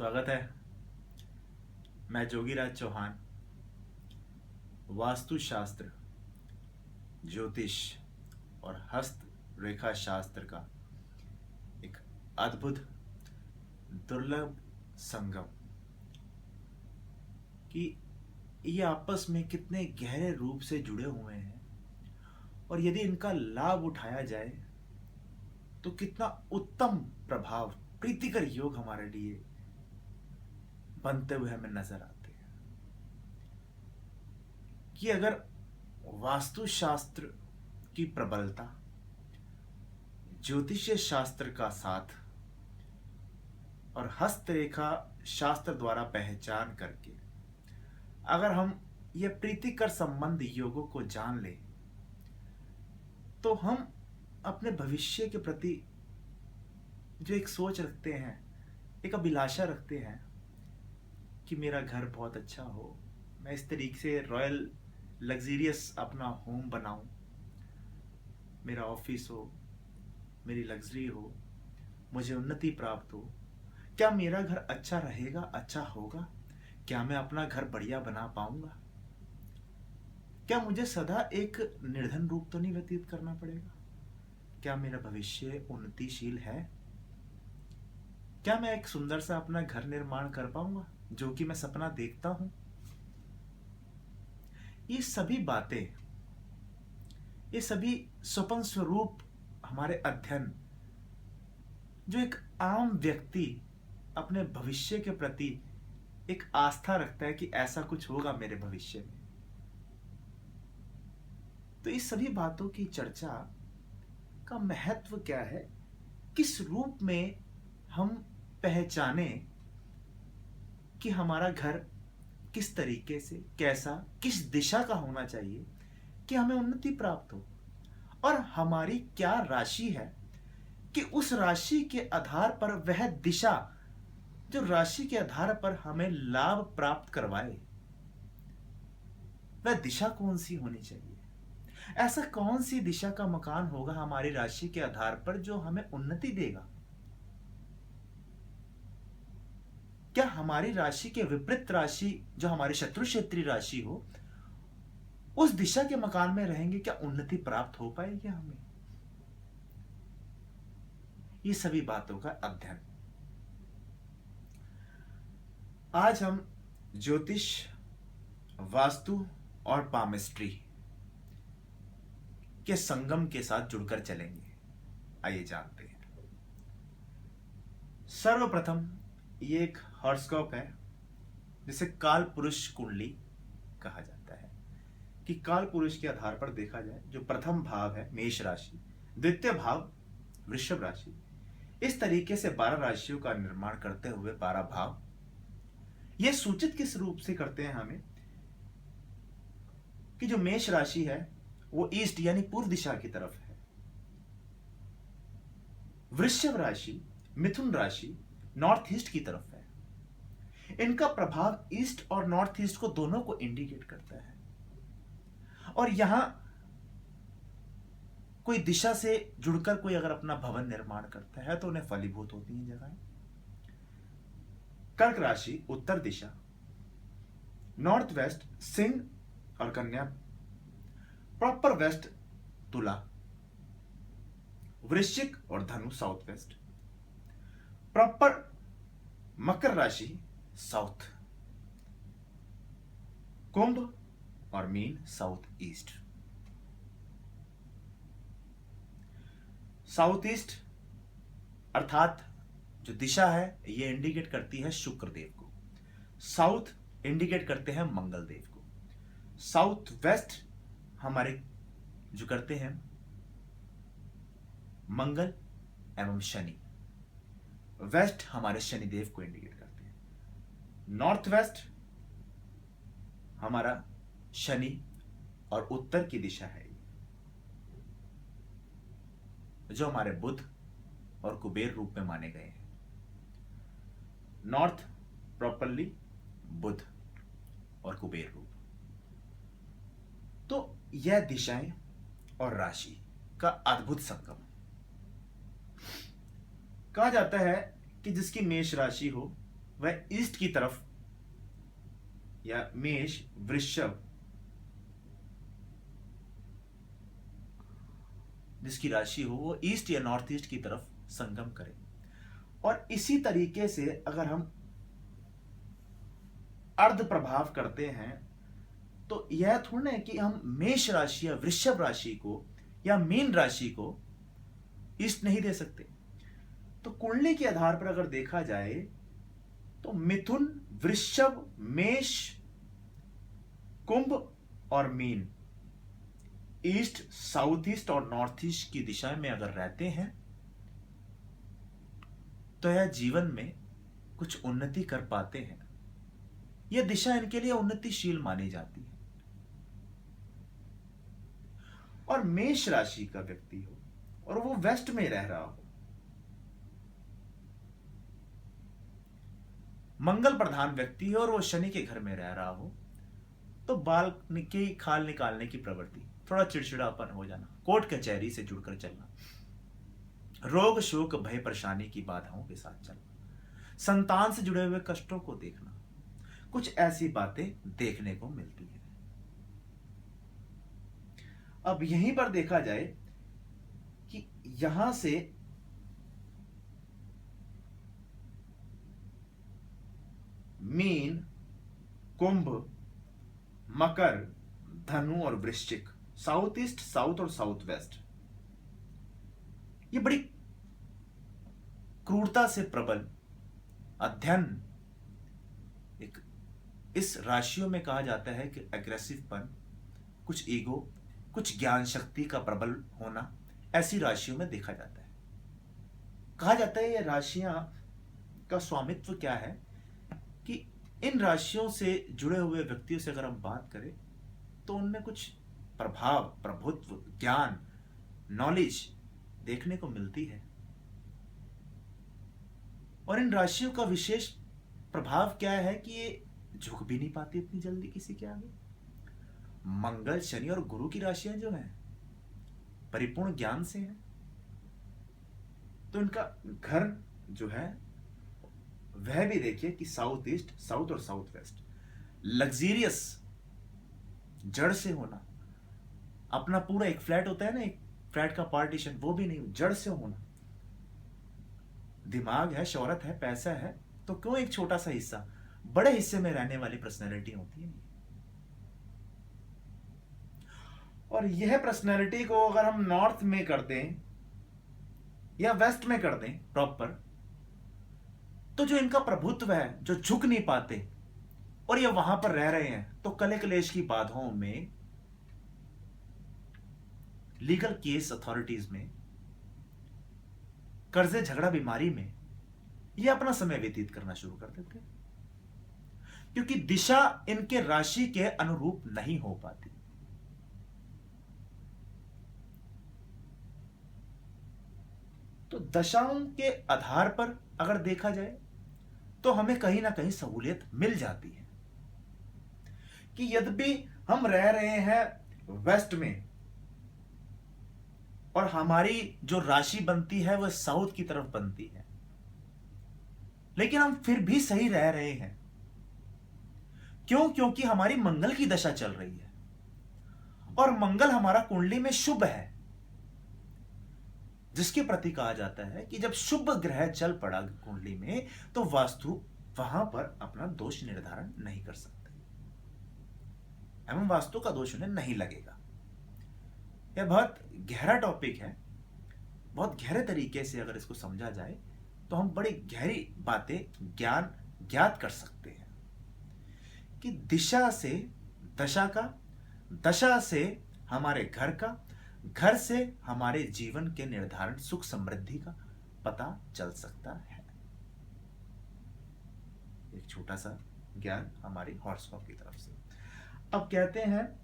स्वागत है। मैं जोगीराज चौहान वास्तुशास्त्र, ज्योतिष और हस्त रेखा शास्त्र का एक अद्भुत दुर्लभ संगम कि ये आपस में कितने गहरे रूप से जुड़े हुए हैं और यदि इनका लाभ उठाया जाए तो कितना उत्तम प्रभाव, प्रीतिकर योग हमारे लिए बनते हुए हमें नजर आते हैं। कि अगर वास्तुशास्त्र की प्रबलता ज्योतिष शास्त्र का साथ और हस्तरेखा शास्त्र द्वारा पहचान करके अगर हम ये प्रीतिकर संबंध योगों को जान ले तो हम अपने भविष्य के प्रति जो एक सोच रखते हैं, एक अभिलाषा रखते हैं कि मेरा घर बहुत अच्छा हो, मैं इस तरीके से रॉयल लग्जीरियस अपना होम बनाऊं, मेरा ऑफिस हो, मेरी लग्जरी हो, मुझे उन्नति प्राप्त हो। क्या मेरा घर अच्छा रहेगा, अच्छा होगा? क्या मैं अपना घर बढ़िया बना पाऊंगा? क्या मुझे सदा एक निर्धन रूप तो नहीं व्यतीत करना पड़ेगा? क्या मेरा भविष्य उन्नतिशील है? क्या मैं एक सुंदर सा अपना घर निर्माण कर पाऊंगा जो कि मैं सपना देखता हूं? ये सभी बातें, ये सभी स्वपन स्वरूप हमारे अध्ययन जो एक आम व्यक्ति अपने भविष्य के प्रति एक आस्था रखता है कि ऐसा कुछ होगा मेरे भविष्य में, तो इस सभी बातों की चर्चा का महत्व क्या है, किस रूप में हम पहचाने कि हमारा घर किस तरीके से, कैसा, किस दिशा का होना चाहिए कि हमें उन्नति प्राप्त हो, और हमारी क्या राशि है कि उस राशि के आधार पर वह दिशा जो राशि के आधार पर हमें लाभ प्राप्त करवाए, वह दिशा कौन सी होनी चाहिए। ऐसा कौन सी दिशा का मकान होगा हमारी राशि के आधार पर जो हमें उन्नति देगा? क्या हमारी राशि के विपरीत राशि जो हमारी शत्रु क्षेत्रीय राशि हो, उस दिशा के मकान में रहेंगे, क्या उन्नति प्राप्त हो पाएगी हमें? ये सभी बातों का अध्ययन आज हम ज्योतिष, वास्तु और पामिस्ट्री के संगम के साथ जुड़कर चलेंगे। आइए जानते हैं। सर्वप्रथम ये एक हॉरोस्कोप है जिसे काल पुरुष कुंडली कहा जाता है कि काल पुरुष के आधार पर देखा जाए, जो प्रथम भाव है मेष राशि, द्वितीय भाव वृषभ राशि, इस तरीके से 12 राशियों का निर्माण करते हुए 12 भाव यह सूचित किस रूप से करते हैं हमें कि जो मेष राशि है वो ईस्ट यानी पूर्व दिशा की तरफ है, वृषभ राशि, मिथुन राशि नॉर्थ ईस्ट की तरफ है। इनका प्रभाव ईस्ट और नॉर्थ ईस्ट को दोनों को इंडिकेट करता है, और यहां कोई दिशा से जुड़कर कोई अगर अपना भवन निर्माण करता है तो उन्हें फलीभूत होती हैं जगह। कर्क राशि उत्तर दिशा, नॉर्थ वेस्ट सिंह और कन्या, प्रॉपर वेस्ट तुला, वृश्चिक और धनु साउथ वेस्ट, प्रॉपर मकर राशि साउथ, कुंभ और mean south east. South east अर्थात जो दिशा है ये इंडिकेट करती है शुक्र देव को, साउथ इंडिकेट करते हैं मंगल देव को, साउथ वेस्ट हमारे जो करते हैं मंगल एवं शनि, वेस्ट हमारे शनि देव को इंडिकेट करते हैं, नॉर्थ वेस्ट हमारा शनि और उत्तर की दिशा है जो हमारे बुध और कुबेर रूप में माने गए हैं। नॉर्थ प्रॉपरली बुध और कुबेर रूप। तो यह दिशाएं और राशि का अद्भुत संगम। कहा जाता है कि जिसकी मेष राशि हो वह ईस्ट की तरफ, या मेष, वृषभ जिसकी राशि हो वो ईस्ट या नॉर्थ ईस्ट की तरफ संगम करे। और इसी तरीके से अगर हम अर्ध प्रभाव करते हैं तो यह थोड़ा ना है कि हम मेष राशि या वृषभ राशि को या मीन राशि को ईस्ट नहीं दे सकते। तो कुंडली के आधार पर अगर देखा जाए तो मिथुन, वृषभ, मेष, कुंभ और मीन ईस्ट, साउथ ईस्ट और नॉर्थ ईस्ट की दिशा में अगर रहते हैं तो यह जीवन में कुछ उन्नति कर पाते हैं। यह दिशा इनके लिए उन्नतिशील मानी जाती है। और मेष राशि का व्यक्ति हो और वो वेस्ट में रह रहा हो, मंगल प्रधान व्यक्ति है और वो शनि के घर में रह रहा हो, तो बाल की खाल निकालने की प्रवृत्ति, थोड़ा चिड़चिड़ापन हो जाना, कोर्ट कचहरी से जुड़कर चलना, रोग शोक भय परेशानी की बाधाओं के साथ चलना, संतान से जुड़े हुए कष्टों को देखना, कुछ ऐसी बातें देखने को मिलती है। अब यहीं पर देखा जाए कि यहां से मीन, कुंभ, मकर, धनु और वृश्चिक, साउथ ईस्ट, साउथ और साउथ वेस्ट, ये बड़ी क्रूरता से प्रबल अध्ययन, एक इस राशियों में कहा जाता है कि एग्रेसिवपन, कुछ ईगो, कुछ ज्ञान शक्ति का प्रबल होना ऐसी राशियों में देखा जाता है। कहा जाता है ये राशियां का स्वामित्व क्या है कि इन राशियों से जुड़े हुए व्यक्तियों से अगर हम बात करें तो उनमें कुछ प्रभाव, प्रभुत्व, ज्ञान, नॉलेज देखने को मिलती है। और इन राशियों का विशेष प्रभाव क्या है कि ये झुक भी नहीं पाती इतनी जल्दी किसी के आगे। मंगल, शनि और गुरु की राशियां जो हैं परिपूर्ण ज्ञान से हैं, तो इनका घर जो है वह भी देखिए कि साउथ ईस्ट, साउथ और साउथ वेस्ट, लग्जीरियस जड़ से होना, अपना पूरा एक फ्लैट होता है ना, एक फ्लैट का पार्टीशन, वो भी नहीं, जड़ से होना, दिमाग है, शोहरत है, पैसा है, तो क्यों एक छोटा सा हिस्सा, बड़े हिस्से में रहने वाली पर्सनैलिटी होती है। और यह पर्सनैलिटी को अगर हम नॉर्थ में कर दें या वेस्ट में कर दें प्रॉपर, तो जो इनका प्रभुत्व है, जो झुक नहीं पाते और ये वहां पर रह रहे हैं, तो कले कलेश की बाधाओं में, लीगल केस अथॉरिटीज में, कर्जे झगड़ा बीमारी में ये अपना समय व्यतीत करना शुरू कर देते हैं, क्योंकि दिशा इनके राशि के अनुरूप नहीं हो पाती। तो दशाओं के आधार पर अगर देखा जाए तो हमें कहीं ना कहीं सहूलियत मिल जाती है कि यद्यपि हम रह रहे हैं वेस्ट में और हमारी जो राशि बनती है वह साउथ की तरफ बनती है, लेकिन हम फिर भी सही रह रहे हैं। क्यों? क्योंकि हमारी मंगल की दशा चल रही है और मंगल हमारा कुंडली में शुभ है, जिसके प्रति कहा जाता है कि जब शुभ ग्रह चल पड़ा कुंडली में तो वास्तु वहां पर अपना दोष निर्धारण नहीं कर सकते एवं वास्तु का दोष उन्हें नहीं लगेगा। यह बहुत गहरा टॉपिक है। बहुत गहरे तरीके से अगर इसको समझा जाए तो हम बड़ी गहरी बातें ज्ञान ज्ञात कर सकते हैं कि दिशा से दशा का, दशा से हमारे घर का, घर से हमारे जीवन के निर्धारण, सुख समृद्धि का पता चल सकता है। एक छोटा सा ज्ञान हमारी हॉरोस्कोप की तरफ से। अब कहते हैं